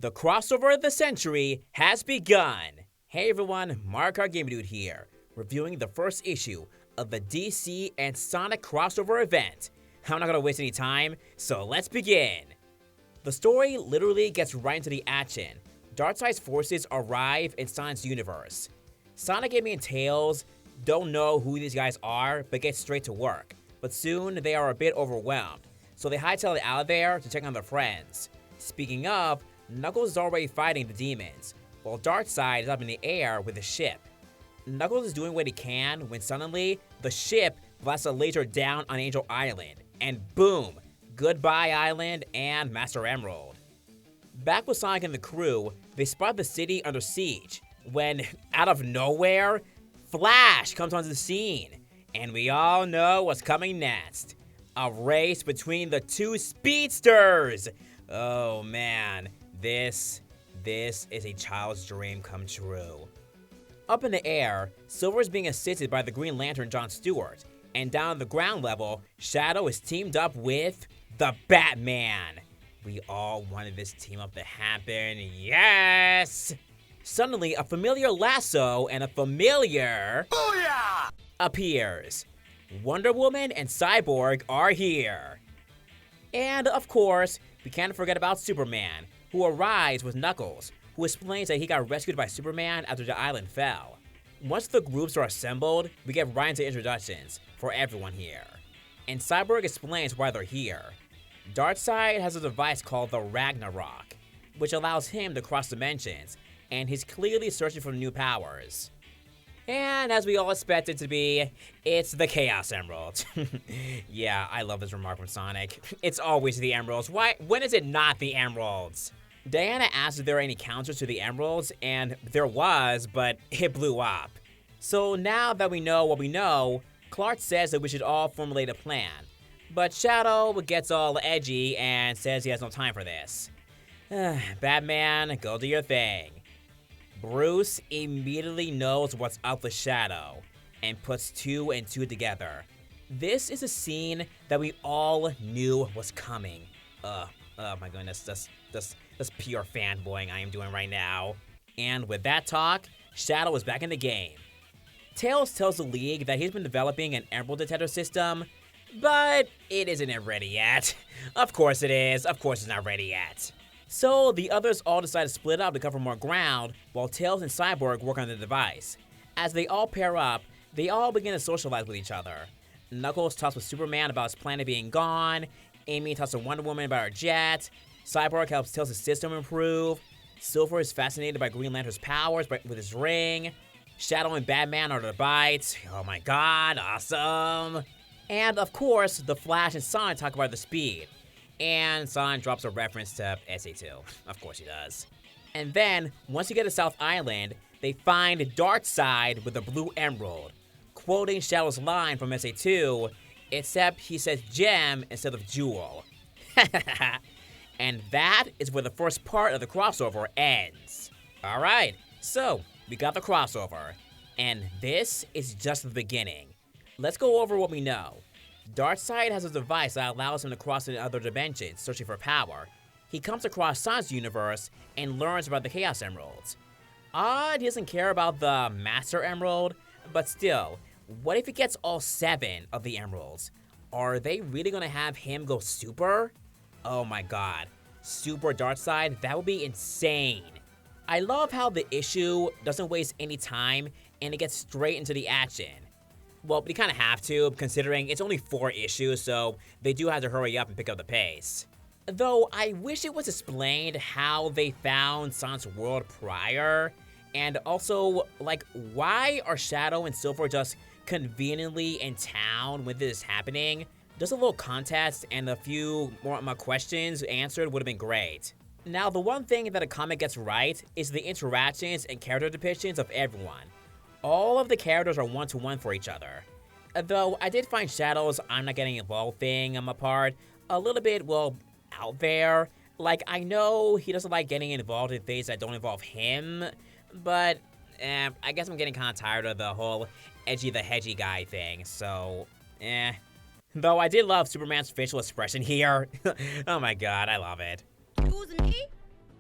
The crossover of the century has begun. Hey everyone, Mario Kart Game Dude here, reviewing the first issue of the DC and Sonic crossover event. I'm not gonna waste any time, so let's begin. The story literally gets right into the action. Darkseid's forces arrive in Sonic's universe. Sonic, Amy, and Tails don't know who these guys are, but get straight to work. But soon, they are a bit overwhelmed, so they hightail it out of there to check on their friends. Speaking of, Knuckles is already fighting the demons, while Darkseid is up in the air with the ship. Knuckles is doing what he can when suddenly, the ship blasts a laser down on Angel Island, and boom! Goodbye Island and Master Emerald. Back with Sonic and the crew, they spot the city under siege, when, out of nowhere, Flash comes onto the scene, and we all know what's coming next. A race between the two speedsters! Oh man, this is a child's dream come true. Up in the air, Silver is being assisted by the Green Lantern John Stewart, and down at the ground level, Shadow is teamed up with the Batman. We all wanted this team up to happen, yes! Suddenly, a familiar lasso and a familiar Booyah! Appears. Wonder Woman and Cyborg are here. And of course, we can't forget about Superman, who arrives with Knuckles, who explains that he got rescued by Superman after the island fell. Once the groups are assembled, we get right into introductions for everyone here. And Cyborg explains why they're here. Darkseid has a device called the Ragnarok, which allows him to cross dimensions, and he's clearly searching for new powers. And as we all expect it to be, it's the Chaos Emerald. Yeah, I love this remark from Sonic. It's always the Emeralds. When is it not the Emeralds? Diana asked if there are any counters to the Emeralds, and there was, but it blew up. So now that we know what we know, Clark says that we should all formulate a plan. But Shadow gets all edgy and says he has no time for this. Batman, go do your thing. Bruce immediately knows what's up with Shadow and puts two and two together. This is a scene that we all knew was coming. Oh my goodness, that's pure fanboying I am doing right now. And with that talk, Shadow is back in the game. Tails tells the League that he's been developing an Emerald Detector system, but it isn't ready yet. Of course it is, of course it's not ready yet. So the others all decide to split up to cover more ground, while Tails and Cyborg work on the device. As they all pair up, they all begin to socialize with each other. Knuckles talks with Superman about his planet being gone, Amy talks to Wonder Woman about her jet, Cyborg helps Tails' system improve, Silver is fascinated by Green Lantern's powers with his ring, Shadow and Batman are the bites, oh my god, awesome! And of course, the Flash and Sonic talk about the speed. And Sonic drops a reference to SA2. Of course he does. And then, once you get to South Island, they find Darkseid with the blue emerald, quoting Shadow's line from SA2, except he says gem instead of jewel. And that is where the first part of the crossover ends. Alright, so we got the crossover. And this is just the beginning. Let's go over what we know. Darkseid has a device that allows him to cross into other dimensions, searching for power. He comes across Sonic's universe and learns about the Chaos Emeralds. He doesn't care about the Master Emerald, but still, what if he gets all 7 of the Emeralds? Are they really gonna have him go super? Oh my god, Super Darkseid, that would be insane. I love how the issue doesn't waste any time and it gets straight into the action. Well, they kind of have to, considering it's only 4 issues, so they do have to hurry up and pick up the pace. Though, I wish it was explained how they found Sonic's world prior, and also, like, why are Shadow and Silver just conveniently in town when this is happening? Just a little context and a few more questions answered would have been great. Now, the one thing that a comic gets right is the interactions and character depictions of everyone. All of the characters are one-to-one for each other. Though I did find Shadow's I'm not getting involved thing on my part a little bit, well, out there. Like, I know he doesn't like getting involved in things that don't involve him, but I guess I'm getting kind of tired of the whole edgy the hedgy guy thing, so Though I did love Superman's facial expression here. Oh my god, I love it. Excuse me?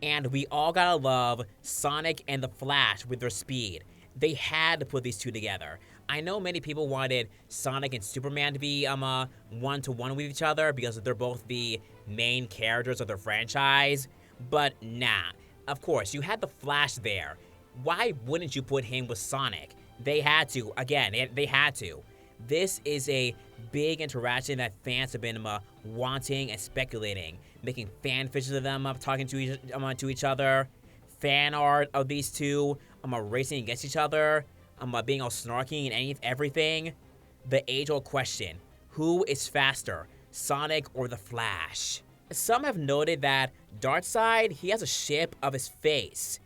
And we all gotta love Sonic and the Flash with their speed. They had to put these two together. I know many people wanted Sonic and Superman to be one-to-one with each other because they're both the main characters of their franchise, but nah. Of course, you had the Flash there. Why wouldn't you put him with Sonic? They had to. Again, they had to. This is a big interaction that fans have been wanting and speculating, making fan fictions of them talking to each other, fan art of these two racing against each other, being all snarky and everything. The age-old question: who is faster, Sonic or the Flash? Some have noted that Darkseid, he has a shape of his face,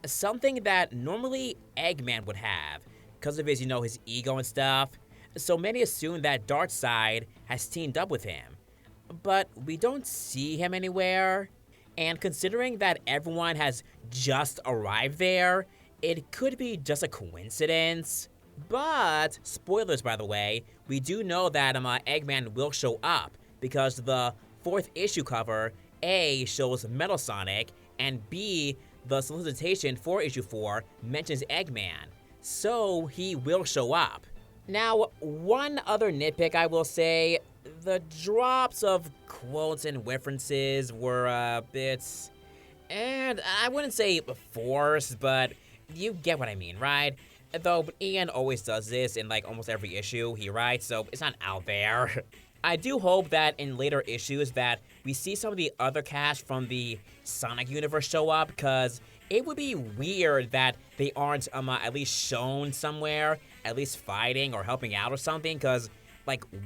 something that normally Eggman would have because of his, his ego and stuff. So many assume that Darkseid has teamed up with him, but we don't see him anywhere. And considering that everyone has just arrived there, it could be just a coincidence. But, spoilers by the way, we do know that Eggman will show up because the 4th issue cover, A, shows Metal Sonic, and B, the solicitation for issue 4 mentions Eggman. So he will show up. Now, one other nitpick I will say, the drops of quotes and references were a bit, and I wouldn't say forced, but you get what I mean, right? Though Ian always does this in almost every issue he writes, so it's not out there. I do hope that in later issues that we see some of the other cast from the Sonic universe show up, because it would be weird that they aren't at least shown somewhere, at least fighting or helping out or something, because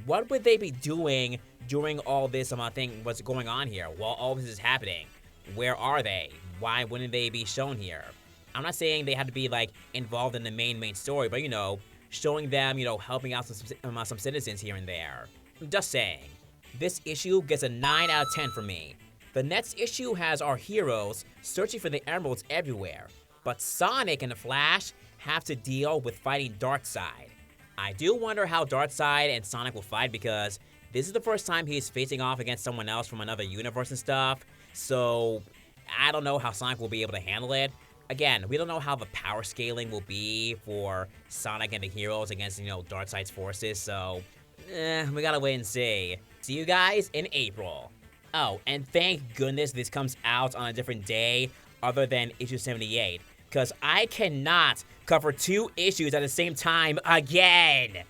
what would they be doing during all this thing what's going on here while all this is happening? Where are they? Why wouldn't they be shown here? I'm not saying they had to be involved in the main story, but showing them, helping out some citizens here and there. Just saying. This issue gets a 9 out of 10 for me. The next issue has our heroes searching for the emeralds everywhere, but Sonic and the Flash have to deal with fighting Darkseid. I do wonder how Darkseid and Sonic will fight because this is the first time he's facing off against someone else from another universe and stuff, so I don't know how Sonic will be able to handle it. Again, we don't know how the power scaling will be for Sonic and the heroes against, Darkseid's forces, so we gotta wait and see. See you guys in April. Oh, and thank goodness this comes out on a different day other than issue 78, because I cannot cover 2 issues at the same time again.